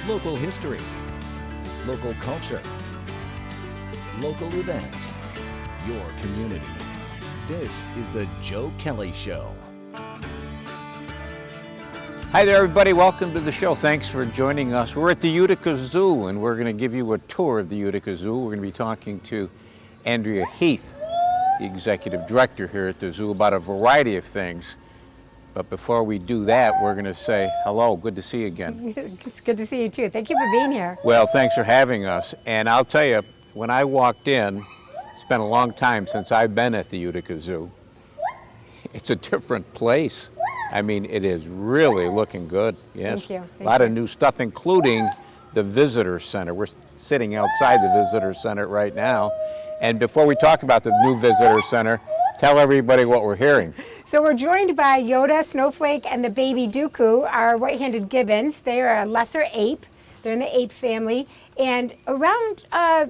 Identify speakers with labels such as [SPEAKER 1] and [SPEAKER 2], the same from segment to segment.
[SPEAKER 1] local history, local culture, local events, your community. This is the Joe Kelly Show.
[SPEAKER 2] Hi there, everybody. Welcome to the show. Thanks for joining us. We're at the Utica Zoo, and we're going to give you a tour of the Utica Zoo. We're going to be talking to Andria Heath, the executive director here at the zoo, about a variety of things. But before we do that, we're going to say hello. Good to see you again.
[SPEAKER 3] It's good to see you too. Thank you for being here.
[SPEAKER 2] Well, thanks for having us. And I'll tell you, when I walked in, it's been a long time since I've been at the Utica Zoo. It's a different place. I mean, it is really looking good. Yes.
[SPEAKER 3] Thank you.
[SPEAKER 2] A lot of new stuff, including the visitor center. We're sitting outside the visitor center right now. And before we talk about the new visitor center, tell everybody what we're hearing.
[SPEAKER 3] So we're joined by Yoda, Snowflake, and the baby Dooku, our white-handed gibbons. They are a lesser ape. They're in the ape family. And around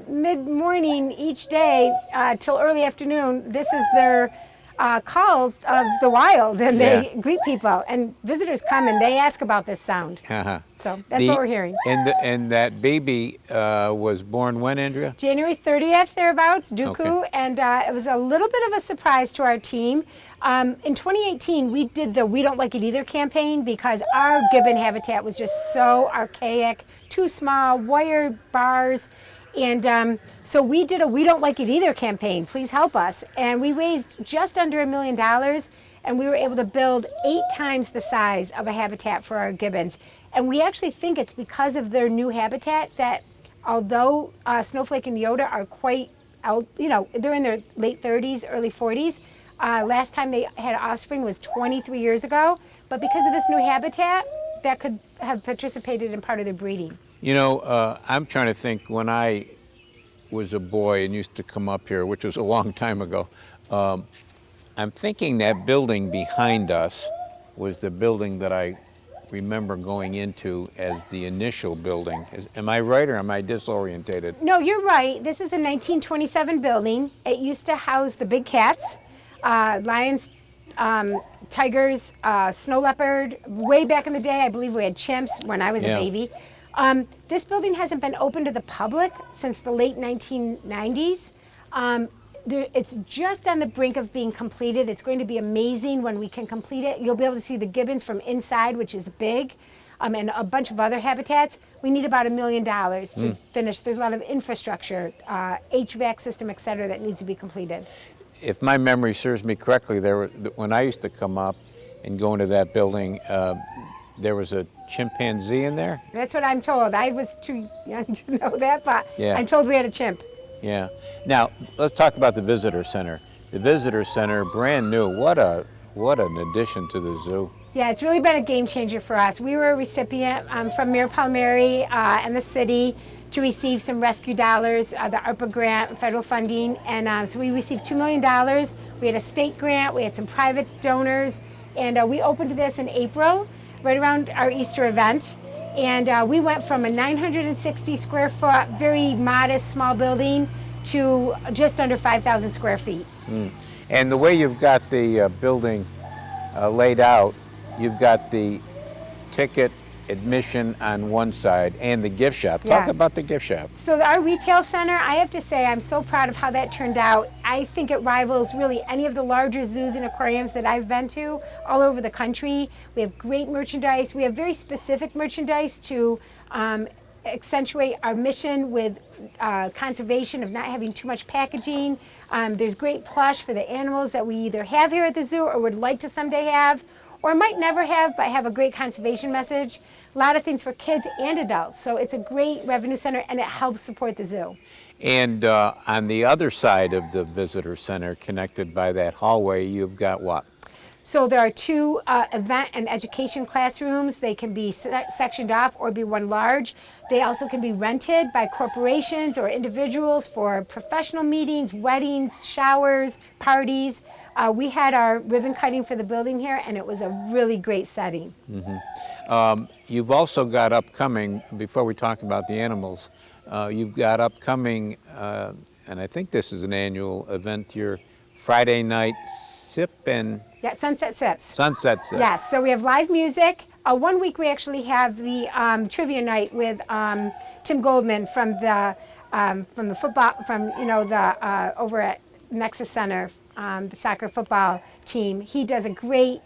[SPEAKER 3] mid-morning each day till early afternoon, this is their call of the wild, and they greet people. And visitors come and they ask about this sound.
[SPEAKER 2] Uh-huh.
[SPEAKER 3] So that's what we're hearing.
[SPEAKER 2] And that baby was born when, Andrea?
[SPEAKER 3] January 30th, thereabouts, Dooku.
[SPEAKER 2] Okay.
[SPEAKER 3] And it was a little bit of a surprise to our team. In 2018, we did the We Don't Like It Either campaign because our gibbon habitat was just so archaic, too small, wire bars. And so we did a We Don't Like It Either campaign, please help us. And we raised just under $1 million, and we were able to build 8 times the size of a habitat for our gibbons. And we actually think it's because of their new habitat that although Snowflake and Yoda are quite out, they're in their late 30s, early 40s, last time they had offspring was 23 years ago, but because of this new habitat, that could have participated in part of their breeding.
[SPEAKER 2] I'm trying to think when I was a boy and used to come up here, which was a long time ago, I'm thinking that building behind us was the building that I remember going into as the initial building. Am I right or am I disorientated?
[SPEAKER 3] No, you're right. This is a 1927 building. It used to house the big cats, lions, tigers, snow leopard. Way back in the day, I believe we had chimps when I was a baby. This building hasn't been open to the public since the late 1990s. It's just on the brink of being completed. It's going to be amazing when we can complete it. You'll be able to see the gibbons from inside, which is big, and a bunch of other habitats. We need about $1 million to finish. There's a lot of infrastructure, HVAC system, et cetera, that needs to be completed.
[SPEAKER 2] If my memory serves me correctly, when I used to come up and go into that building, there was a chimpanzee in there?
[SPEAKER 3] That's what I'm told. I was too young to know that, but
[SPEAKER 2] Yeah.
[SPEAKER 3] I'm told we had a chimp.
[SPEAKER 2] Yeah. Now, let's talk about the visitor center. The visitor center, brand new. What an addition to the zoo.
[SPEAKER 3] Yeah, it's really been a game changer for us. We were a recipient from Mayor Palmieri and the city to receive some rescue dollars, the ARPA grant, federal funding, and so we received $2 million. We had a state grant, we had some private donors, and we opened this in April, right around our Easter event. And we went from a 960 square foot, very modest, small building to just under 5,000 square feet.
[SPEAKER 2] And the way you've got the building laid out, you've got the ticket admission on one side and the gift shop. Talk about the gift shop.
[SPEAKER 3] So our retail center, I have to say, I'm so proud of how that turned out. I think it rivals really any of the larger zoos and aquariums that I've been to all over the country. We have great merchandise. We have very specific merchandise to accentuate our mission with conservation of not having too much packaging. There's great plush for the animals that we either have here at the zoo or would like to someday have, or might never have, but have a great conservation message. A lot of things for kids and adults. So it's a great revenue center, and it helps support the zoo.
[SPEAKER 2] And on the other side of the visitor center, connected by that hallway, you've got what?
[SPEAKER 3] So there are 2 event and education classrooms. They can be sectioned off or be one large. They also can be rented by corporations or individuals for professional meetings, weddings, showers, parties. We had our ribbon cutting for the building here, and it was a really great setting.
[SPEAKER 2] You've also got upcoming, before we talk about the animals, you've got upcoming, and I think this is an annual event, your Friday night sip and...
[SPEAKER 3] Yeah, Sunset Sips.
[SPEAKER 2] Sunset Sips.
[SPEAKER 3] Yes, so we have live music. 1 week we actually have the trivia night with Tim Goldman from the football, over at Nexus Center, the soccer football team. He does a great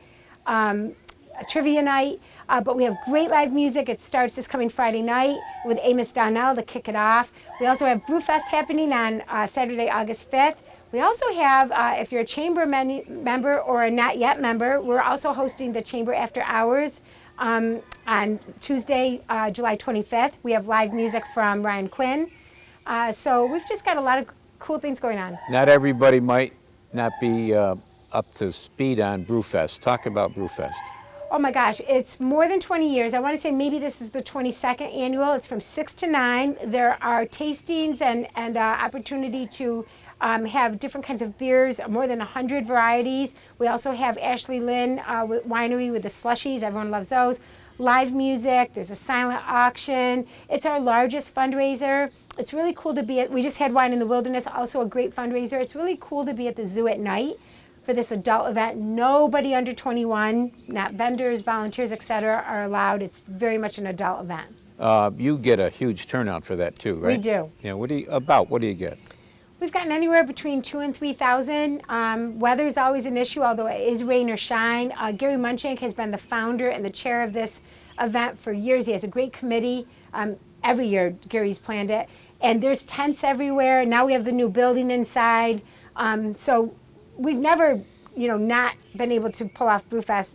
[SPEAKER 3] trivia night, but we have great live music. It starts this coming Friday night with Amos Donnell to kick it off. We also have Brewfest happening on Saturday, August 5th. We also have, if you're a Chamber member or a not yet member, we're also hosting the Chamber After Hours on Tuesday, July 25th. We have live music from Ryan Quinn. So we've just got a lot of cool things going on.
[SPEAKER 2] Not everybody might not be up to speed on Brewfest. Talk about Brewfest.
[SPEAKER 3] Oh my gosh, it's more than 20 years. I want to say maybe this is the 22nd annual. It's from 6 to 9. There are tastings and opportunity to have different kinds of beers, more than 100 varieties. We also have Ashley Lynn Winery with the slushies. Everyone loves those. Live music. There's a silent auction. It's our largest fundraiser. It's really cool to be at, we just had Wine in the Wilderness, also a great fundraiser. It's really cool to be at the zoo at night for this adult event. Nobody under 21, not vendors, volunteers, etc., are allowed. It's very much an adult event.
[SPEAKER 2] You get a huge turnout for that too, right?
[SPEAKER 3] We do.
[SPEAKER 2] Yeah. What do you get?
[SPEAKER 3] We've gotten anywhere between 2,000 and 3,000. Weather is always an issue, although it is rain or shine. Gary Munchank has been the founder and the chair of this event for years. He has a great committee. Every year, Gary's planned it. And there's tents everywhere. Now we have the new building inside. So we've never, not been able to pull off Brewfest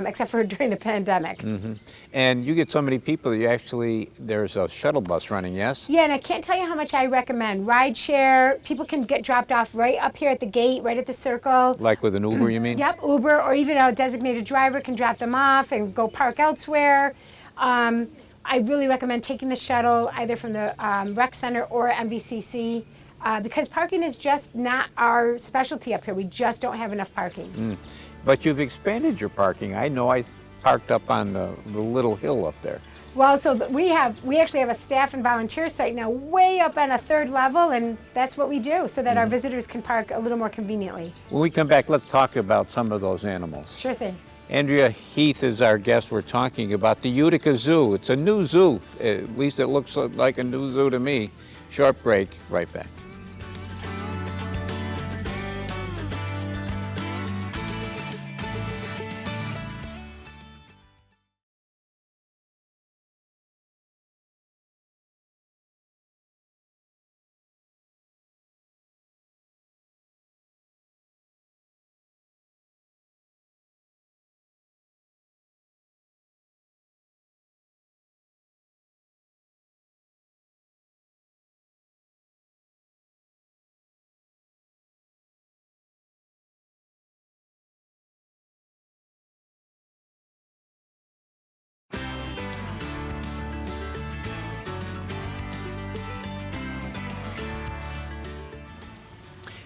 [SPEAKER 3] except for during the pandemic.
[SPEAKER 2] Mm-hmm. And you get so many people, there's a shuttle bus running, yes?
[SPEAKER 3] Yeah, and I can't tell you how much I recommend. Rideshare, people can get dropped off right up here at the gate, right at the circle.
[SPEAKER 2] Like with an Uber, you mean?
[SPEAKER 3] Yep, Uber, or even a designated driver can drop them off and go park elsewhere. I really recommend taking the shuttle either from the rec center or MVCC because parking is just not our specialty up here. We just don't have enough parking.
[SPEAKER 2] But you've expanded your parking. I know I parked up on the little hill up there.
[SPEAKER 3] Well, so we actually have a staff and volunteer site now way up on a 3rd level, and that's what we do so that our visitors can park a little more conveniently.
[SPEAKER 2] When we come back, let's talk about some of those animals.
[SPEAKER 3] Sure thing.
[SPEAKER 2] Andria Heath is our guest. We're talking about the Utica Zoo. It's a new zoo. At least it looks like a new zoo to me. Short break, right back.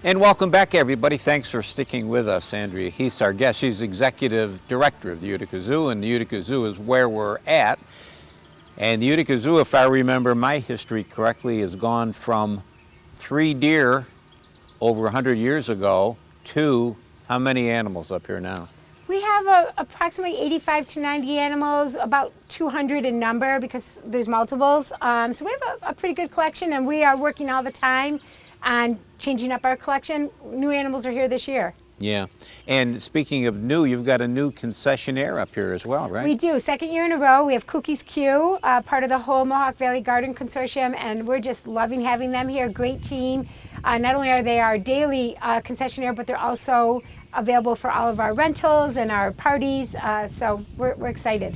[SPEAKER 2] And welcome back, everybody. Thanks for sticking with us. Andria Heath's our guest. She's executive director of the Utica Zoo, and the Utica Zoo is where we're at. And the Utica Zoo, if I remember my history correctly, has gone from 3 deer over 100 years ago to how many animals up here now?
[SPEAKER 3] We have approximately 85 to 90 animals, about 200 in number because there's multiples. So we have a pretty good collection, and we are working all the time on changing up our collection. New animals are here this year.
[SPEAKER 2] Yeah. And speaking of new, you've got a new concessionaire up here as well, right?
[SPEAKER 3] We do. 2nd year in a row. We have Cookies Q, part of the whole Mohawk Valley Garden Consortium, and we're just loving having them here. Great team. Not only are they our daily concessionaire, but they're also available for all of our rentals and our parties. So we're excited.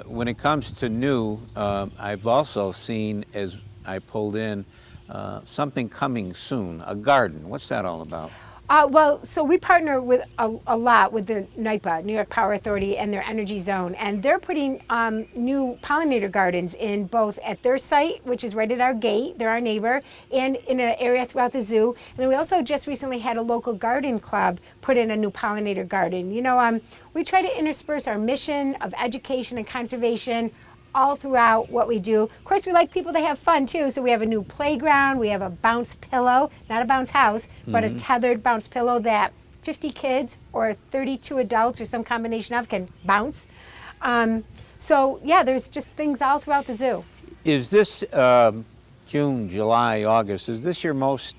[SPEAKER 2] When it comes to new, I've also seen, as I pulled in, something coming soon, a garden. What's that all about?
[SPEAKER 3] Well, so we partner with a lot with the NYPA, New York Power Authority, and their energy zone, and they're putting new pollinator gardens in both at their site, which is right at our gate, they're our neighbor, and in an area throughout the zoo. And then we also just recently had a local garden club put in a new pollinator garden. We try to intersperse our mission of education and conservation all throughout what we do. Of course, we like people to have fun too, so we have a new playground, we have a bounce pillow, not a bounce house, but a tethered bounce pillow that 50 kids or 32 adults or some combination of can bounce. So yeah, there's just things all throughout the zoo.
[SPEAKER 2] Is this June, July, August, is this your most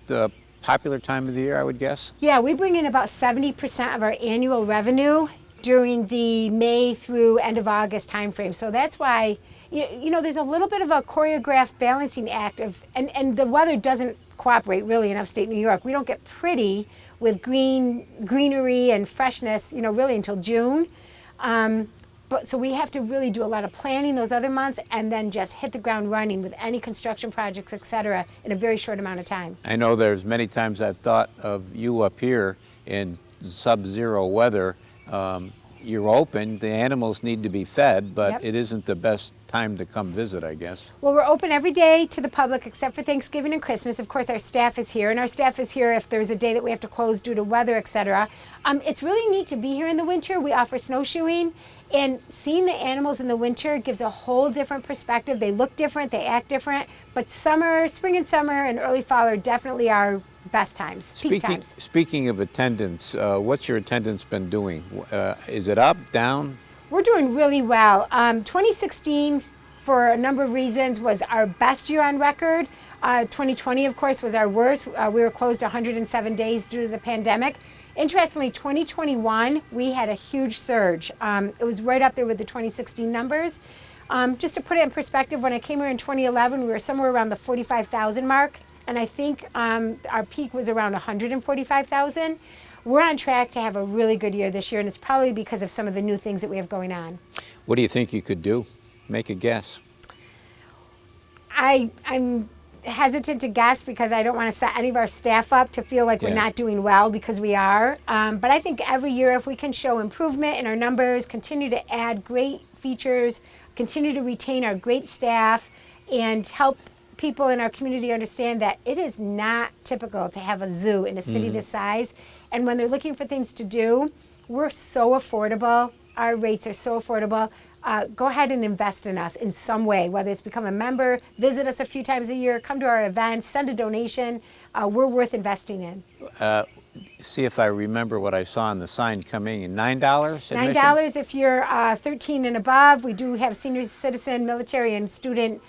[SPEAKER 2] popular time of the year, I would guess?
[SPEAKER 3] Yeah, we bring in about 70% of our annual revenue during the May through end of August timeframe. So that's why, you know, there's a little bit of a choreographed balancing act of, and the weather doesn't cooperate really in upstate New York. We don't get pretty with greenery and freshness, you know, really until June. But so we have to really do a lot of planning those other months and then just hit the ground running with any construction projects, et cetera, in a very short amount of time.
[SPEAKER 2] I know there's many times I've thought of you up here in sub-zero weather. You're open, the animals need to be fed, but
[SPEAKER 3] Yep.
[SPEAKER 2] it isn't the best time to come visit, I guess.
[SPEAKER 3] Well, we're open every day to the public except for Thanksgiving and Christmas. Of course, our staff is here, and our staff is here if there's a day that we have to close due to weather, et cetera. It's really neat to be here in the winter. We offer snowshoeing, and seeing the animals in the winter gives a whole different perspective. They look different, they act different, but spring and summer and early fall are definitely our best times, peak times.
[SPEAKER 2] Speaking of attendance, what's your attendance been doing? Is it up, down?
[SPEAKER 3] We're doing really well. 2016, for a number of reasons, was our best year on record. 2020, of course, was our worst. We were closed 107 days due to the pandemic. Interestingly, 2021, we had a huge surge. It was right up there with the 2016 numbers. Just to put it in perspective, when I came here in 2011, we were somewhere around the 45,000 mark. And I think our peak was around 145,000. We're on track to have a really good year this year, and it's probably because of some of the new things that we have going on.
[SPEAKER 2] What do you think you could do? Make a guess.
[SPEAKER 3] I'm hesitant to guess because I don't want to set any of our staff up to feel like we're not doing well, because we are. But I think every year, if we can show improvement in our numbers, continue to add great features, continue to retain our great staff, and help people in our community understand that it is not typical to have a zoo in a city this size. And when they're looking for things to do, we're so affordable. Our rates are so affordable. Go ahead and invest in us in some way, whether it's become a member, visit us a few times a year, come to our events, send a donation. We're worth investing in.
[SPEAKER 2] See if I remember what I saw on the sign coming in. $9 admission?
[SPEAKER 3] $9 if you're 13 and above. We do have senior citizen, military, and student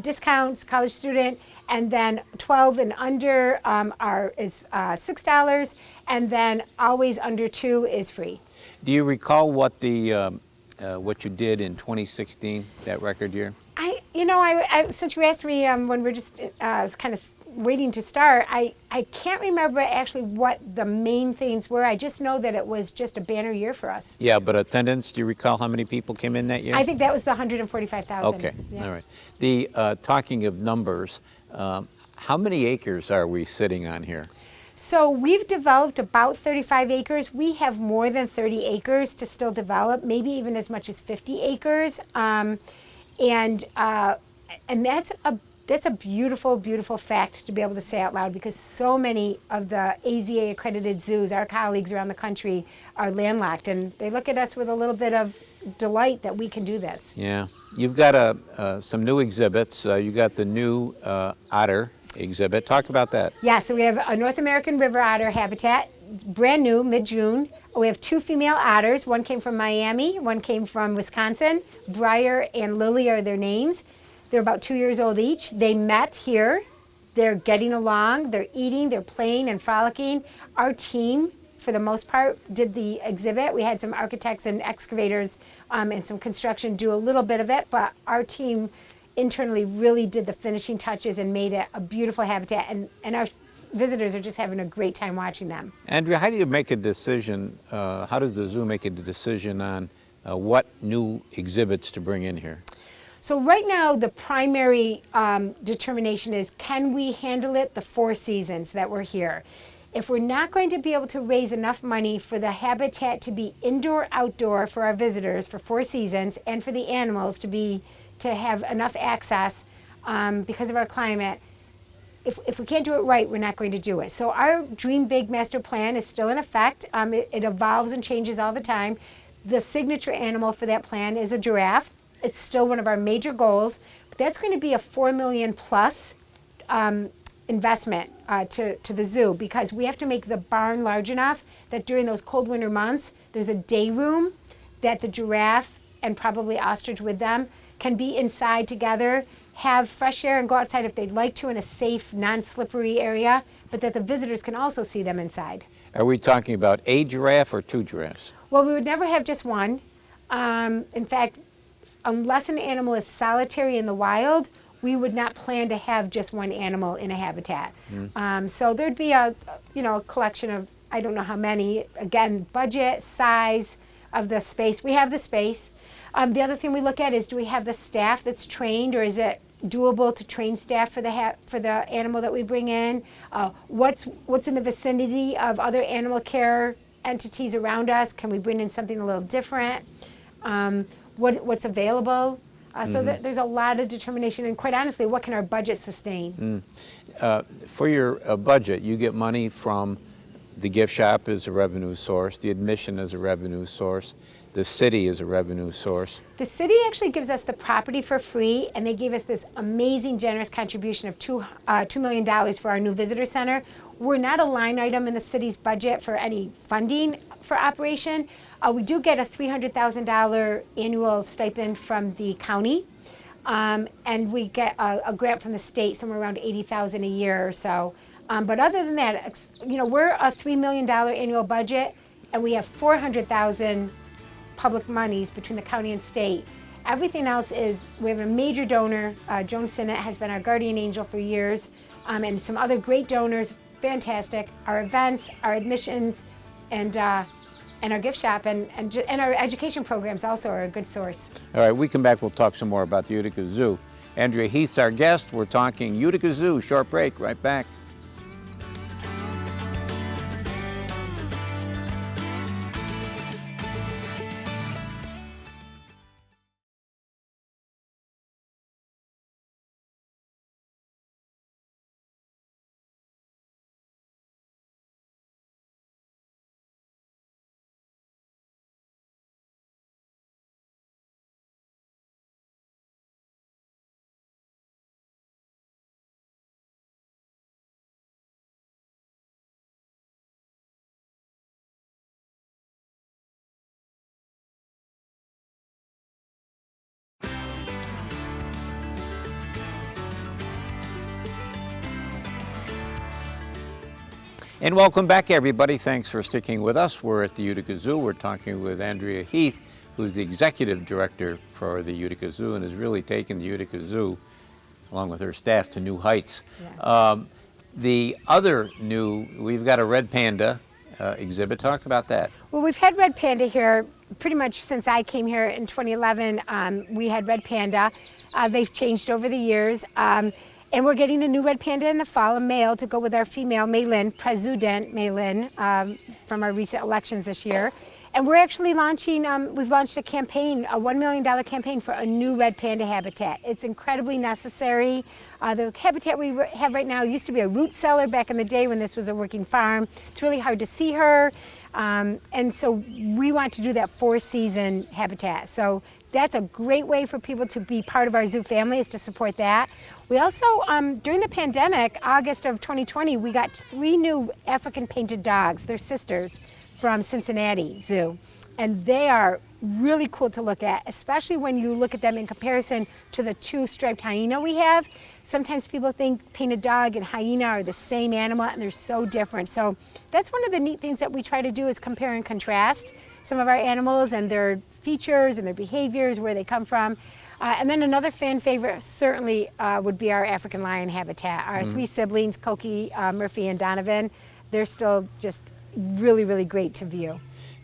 [SPEAKER 3] discounts, college student, and then 12 and under is $6, and then always under 2 is free.
[SPEAKER 2] Do you recall what what you did in 2016, that record year?
[SPEAKER 3] Since you asked me when we're just kind of waiting to start, I can't remember actually what the main things were. I just know that it was just a banner year for us.
[SPEAKER 2] Yeah, but attendance, do you recall how many people came in that year?
[SPEAKER 3] I think that was the 145,000.
[SPEAKER 2] Okay,
[SPEAKER 3] Yeah.
[SPEAKER 2] all right. The talking of numbers, how many acres are we sitting on here?
[SPEAKER 3] So we've developed about 35 acres. We have more than 30 acres to still develop, maybe even as much as 50 acres. And that's a beautiful, beautiful fact to be able to say out loud, because so many of the AZA accredited zoos, our colleagues around the country, are landlocked, and they look at us with a little bit of delight that we can do this.
[SPEAKER 2] Yeah, you've got some new exhibits. You got the new otter exhibit. Talk about that.
[SPEAKER 3] Yeah, so we have a North American river otter habitat, brand new, mid-June. We have 2 female otters. One came from Miami, one came from Wisconsin. Briar and Lily are their names. They're about 2 years old each. They met here. They're getting along. They're eating. They're playing and frolicking. Our team, for the most part, did the exhibit. We had some architects and excavators and some construction do a little bit of it, but our team internally really did the finishing touches and made it a beautiful habitat, and our visitors are just having a great time watching them.
[SPEAKER 2] Andrea, how do you make a decision, how does the zoo make a decision on what new exhibits to bring in here?
[SPEAKER 3] So right now, the primary determination is, can we handle it the 4 seasons that we're here? If we're not going to be able to raise enough money for the habitat to be indoor, outdoor for our visitors for 4 seasons, and for the animals to have enough access because of our climate, if we can't do it right, we're not going to do it. So our Dream Big Master Plan is still in effect. It evolves and changes all the time. The signature animal for that plan is a giraffe. It's still one of our major goals, but that's going to be a $4 million plus investment to the zoo, because we have to make the barn large enough that during those cold winter months, there's a day room that the giraffe and probably ostrich with them, can be inside together, have fresh air and go outside if they'd like to in a safe, non-slippery area, but that the visitors can also see them inside.
[SPEAKER 2] Are we talking about a giraffe or 2 giraffes?
[SPEAKER 3] Well, we would never have just one. In fact, unless an animal is solitary in the wild, we would not plan to have just one animal in a habitat. So there'd be a collection of, I don't know how many, again, budget, size of the space. We have the space. The other thing we look at is, do we have the staff that's trained, or is it doable to train staff for the animal that we bring in? What's in the vicinity of other animal care entities around us? Can we bring in something a little different? What's available? So there's a lot of determination, and quite honestly, what can our budget sustain?
[SPEAKER 2] For your budget, you get money from the gift shop as a revenue source, the admission as a revenue source, the city is a revenue source.
[SPEAKER 3] The city actually gives us the property for free, and they gave us this amazing, generous contribution of $2 million for our new visitor center. We're not a line item in the city's budget for any funding for operation. We do get a $300,000 annual stipend from the county, and we get a grant from the state, somewhere around $80,000 a year or so. But other than that, we're a $3 million annual budget, and we have $400,000 public monies between the county and state. Everything else is, we have a major donor. Joan Sinnott has been our guardian angel for years, and some other great donors, fantastic. Our events, our admissions, and our gift shop, and our education programs also are a good source.
[SPEAKER 2] All right, we come back, we'll talk some more about the Utica Zoo. Andria Heath's our guest. We're talking Utica Zoo. Short break, right back. And welcome back, everybody. Thanks for sticking with us. We're at the Utica Zoo. We're talking with Andria Heath, who's the executive director for the Utica Zoo and has really taken the Utica Zoo, along with her staff, to new heights. Yeah. The other new, we've got a red panda exhibit. Talk about that.
[SPEAKER 3] Well, we've had red panda here pretty much since I came here in 2011. We had red panda. They've changed over the years. And we're getting a new red panda in the fall, a male, to go with our female, Maylin, President Maylin, from our recent elections this year. And we're actually launching, we've launched a campaign, a $1 million campaign for a new red panda habitat. It's incredibly necessary. The habitat we have right now used to be a root cellar back in the day when this was a working farm. It's really hard to see her. And so we want to do that 4-season habitat. So that's a great way for people to be part of our zoo family, is to support that. We also, during the pandemic, August of 2020, we got 3 new African painted dogs. They're sisters from Cincinnati Zoo. And they are really cool to look at, especially when you look at them in comparison to the 2 striped hyena we have. Sometimes people think painted dog and hyena are the same animal, and they're so different. So that's one of the neat things that we try to do, is compare and contrast some of our animals and their features and their behaviors, where they come from. And then another fan favorite certainly would be our African lion habitat. Our 3 siblings, Koki, Murphy, and Donovan, they're still just really, really great to view.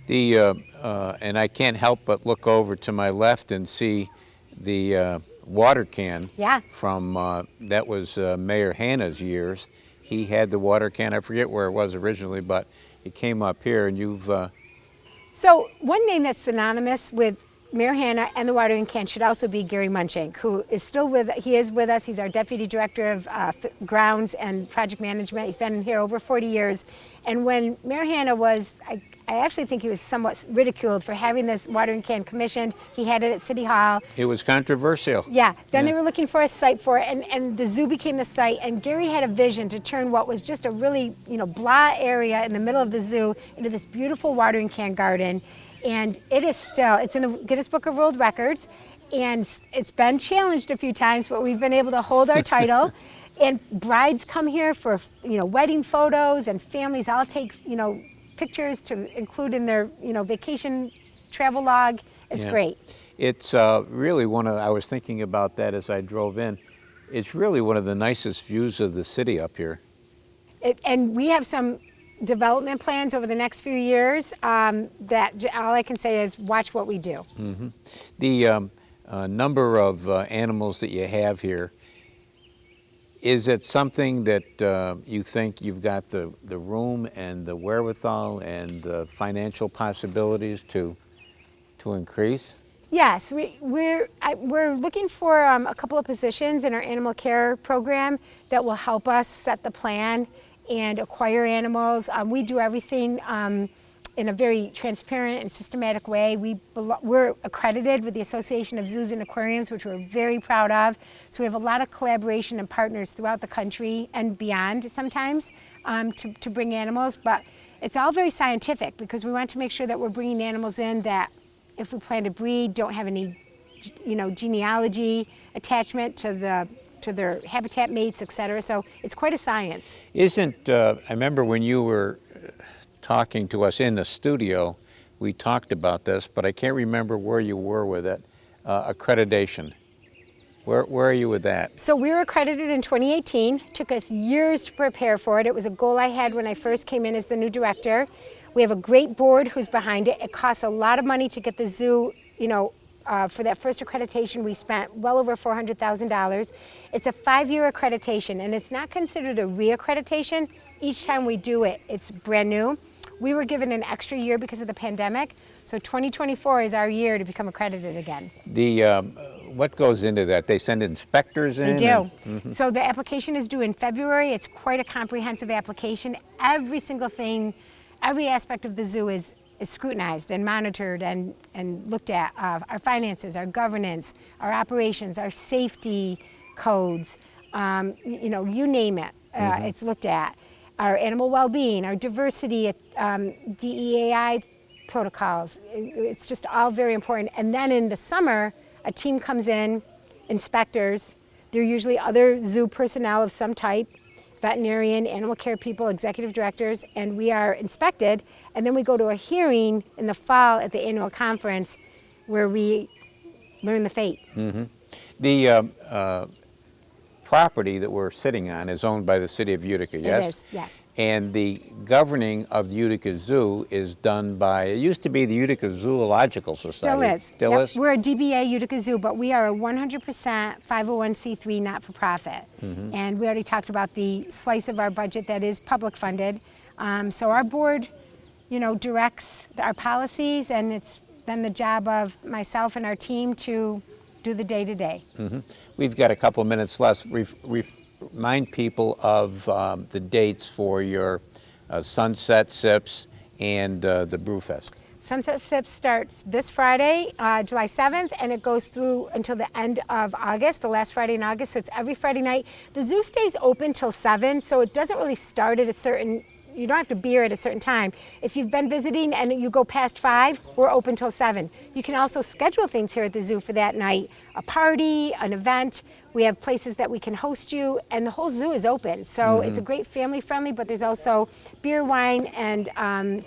[SPEAKER 2] And I can't help but look over to my left and see the water can. Yeah. From, that was Mayor Hanna's years. He had the water can, I forget where it was originally, but it came up here, and you've...
[SPEAKER 3] So one name that's synonymous with Mayor Hanna and the watering can should also be Gary Munchink, who is still with us. He's our Deputy Director of Grounds and Project Management. He's been here over 40 years. And when Mayor Hanna was, I actually think he was somewhat ridiculed for having this watering can commissioned. He had it at City Hall.
[SPEAKER 2] It was controversial.
[SPEAKER 3] Yeah. Then they were looking for a site for it, and the zoo became the site. And Gary had a vision to turn what was just a really, blah area in the middle of the zoo into this beautiful watering can garden. And it's in the Guinness Book of World Records, and it's been challenged a few times, but we've been able to hold our title. And brides come here for, wedding photos, and families all take, pictures to include in their, vacation travel log. It's great.
[SPEAKER 2] It's really I was thinking about that as I drove in. It's really one of the nicest views of the city up here.
[SPEAKER 3] And we have some development plans over the next few years that all I can say is watch what we do.
[SPEAKER 2] Mm-hmm. The number of animals that you have here, is it something that you think you've got the room and the wherewithal and the financial possibilities to increase?
[SPEAKER 3] Yes, we're looking for a couple of positions in our animal care program that will help us set the plan and acquire animals. We do everything in a very transparent and systematic way. We're accredited with the Association of Zoos and Aquariums, which we're very proud of. So we have a lot of collaboration and partners throughout the country and beyond sometimes to bring animals. But it's all very scientific because we want to make sure that we're bringing animals in that, if we plan to breed, don't have any, genealogy attachment to their habitat mates, et cetera. So it's quite a science.
[SPEAKER 2] I remember when you were talking to us in the studio, we talked about this, but I can't remember where you were with it. Accreditation. Where are you with that?
[SPEAKER 3] So we were accredited in 2018. Took us years to prepare for it. It was a goal I had when I first came in as the new director. We have a great board who's behind it. It costs a lot of money to get the zoo, for that first accreditation, we spent well over $400,000. It's a 5-year accreditation, and it's not considered a re-accreditation. Each time we do it, it's brand new. We were given an extra year because of the pandemic, so 2024 is our year to become accredited again.
[SPEAKER 2] What goes into that? They send inspectors in?
[SPEAKER 3] They do. Mm-hmm. So the application is due in February. It's quite a comprehensive application. Every single thing, every aspect of the zoo is scrutinized and monitored and looked at. Our finances, our governance, our operations, our safety codes, you name it, it's looked at. Our animal well-being, our diversity, DEAI protocols, it's just all very important. And then in the summer, a team comes in, inspectors, they're usually other zoo personnel of some type, veterinarian, animal care people, executive directors, and we are inspected, and then we go to a hearing in the fall at the annual conference where we learn the fate.
[SPEAKER 2] Mm-hmm. The property that we're sitting on is owned by the city of Utica, yes?
[SPEAKER 3] It is, yes.
[SPEAKER 2] And the governing of the Utica Zoo is done by, it used to be the Utica Zoological Society.
[SPEAKER 3] Still is. We're a DBA Utica Zoo, but we are a 100% 501c3 not-for-profit. Mm-hmm. And we already talked about the slice of our budget that is public funded. So our board, directs our policies, and it's then the job of myself and our team to do the day-to-day.
[SPEAKER 2] Mm-hmm. We've got a couple minutes left. Remind people of the dates for your Sunset Sips and the Brewfest.
[SPEAKER 3] Sunset Sips starts this Friday, July 7th, and it goes through until the end of August, the last Friday in August, so it's every Friday night. The zoo stays open till 7, so it doesn't really start at you don't have to be here at a certain time. If you've been visiting and you go past 5, we're open till 7. You can also schedule things here at the zoo for that night, a party, an event. We have places that we can host you, and the whole zoo is open. So It's a great family friendly, but there's also beer, wine, and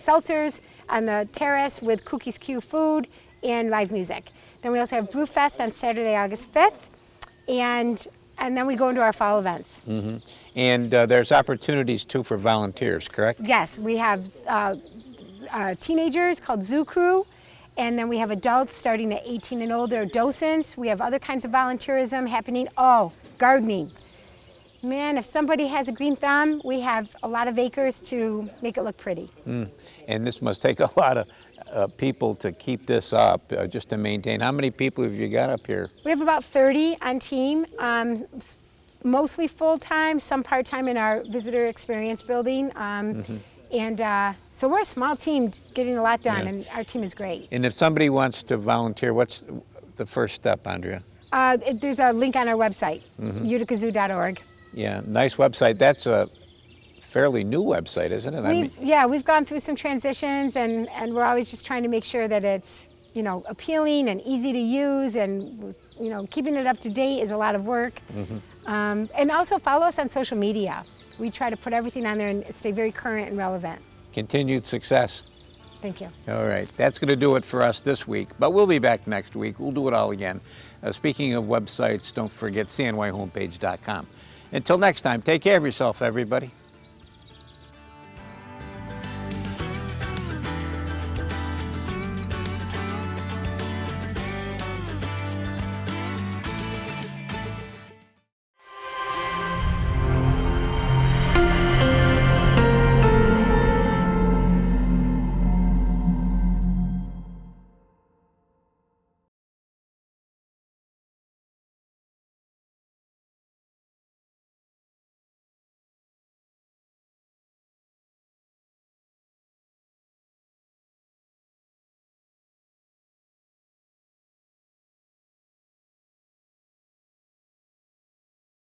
[SPEAKER 3] seltzers on the terrace with Cookie's Q food and live music. Then we also have Brewfest on Saturday, August 5th, and then we go into our fall events.
[SPEAKER 2] Mm-hmm. And there's opportunities too for volunteers, correct?
[SPEAKER 3] Yes, we have teenagers called Zoo Crew, and then we have adults starting at 18 and older, docents. We have other kinds of volunteerism happening. Oh, gardening. Man, if somebody has a green thumb, we have a lot of acres to make it look pretty. And
[SPEAKER 2] this must take a lot of people to keep this up, just to maintain. How many people have you got up here?
[SPEAKER 3] We have about 30 on team, mostly full-time, some part-time in our visitor experience building. And so we're a small team getting a lot done, and our team is great.
[SPEAKER 2] And if somebody wants to volunteer, what's the first step, Andria?
[SPEAKER 3] There's a link on our website, uticazoo.org.
[SPEAKER 2] Yeah, nice website. That's a fairly new website, isn't it?
[SPEAKER 3] Yeah, we've gone through some transitions, and we're always just trying to make sure that it's, you know, appealing and easy to use, and, you know, keeping it up to date is a lot of work. And also follow us on social media. We try to put everything on there and stay very current and relevant.
[SPEAKER 2] Continued success.
[SPEAKER 3] Thank you.
[SPEAKER 2] All right, that's going to do it for us this week, but we'll be back next week. We'll do it all again. Speaking of websites, don't forget cnyhomepage.com. Until next time, take care of yourself, everybody.